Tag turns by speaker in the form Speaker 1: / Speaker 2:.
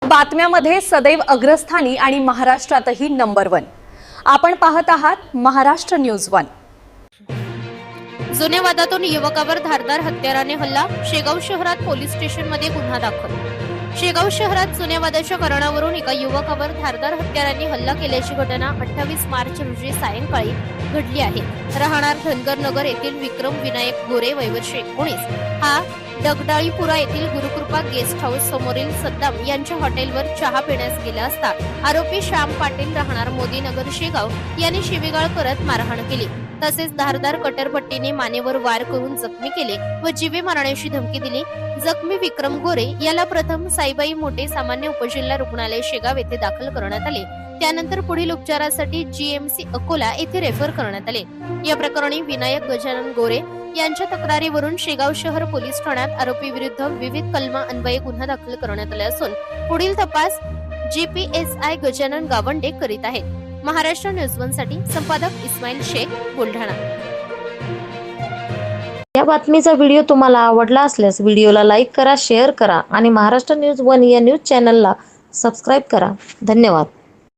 Speaker 1: बातम्यामध्ये सदैव अग्रस्थानी आणि महाराष्ट्रातही नंबर 1। आपण पाहत आहात महाराष्ट्र न्यूज 1।
Speaker 2: जुन्या वादातून युवकावर धारदार हत्याराने हल्ला, शेगाव शहरात पोलीस स्टेशनमध्ये गुन्हा दाखल। शेगाव शहरात जुन्या वादाच्या कारणावरून एका युवकावर धारदार हत्याराने हल्ला केल्याची घटना 28 मार्च रोजी सायंकाळी घडली आहे। राहणार धनगर नगर येथील विक्रम विनायक गोरे वय वर्ष 19 हा दगडाळीपुरा येथील गुरुकृपा गेस्ट हाऊस समोरील सद्दाम यांच्या हॉटेलवर चहा पिण्यास गेला असता आरोपी श्याम पाटील राहणार मोदीनगर शेगाव यांनी शिवीगाळ करत मारहाण केली। तसेच धारदार कटरपट्टीने मानेवर वार करून जखमी केले व जीवे मारण्याची धमकी दिली। जखमी विक्रम गोरे याला प्रथम साईबाई मोठे सामान्य उपजिल्हा रुग्णालय शेगाव येथे दाखल करण्यात आले। त्यानंतर पुढील उपचारासाठी जीएमसी अकोला येथे रेफर करण्यात आले। या प्रकरणी विनायक गजानन गोरे यांच्या तक्रारीवरून शेगाव शहर पोलीस ठाण्यात आरोपी विरुद्ध विविध कलमा अन्वये गुन्हा दाखल करण्यात आला असून पुढील तपास जीपीएसआय गजानन गावंडे करीत आहेत। महाराष्ट्र न्यूज 1 साठी संपादक इस्माईल शेख, बुलढाणा।
Speaker 3: या बातमीचा व्हिडिओ तुम्हाला आवडला असल्यास व्हिडिओला लाईक करा, शेअर करा आणि महाराष्ट्र न्यूज 1 या न्यूज चॅनलला सबस्क्राईब करा। धन्यवाद।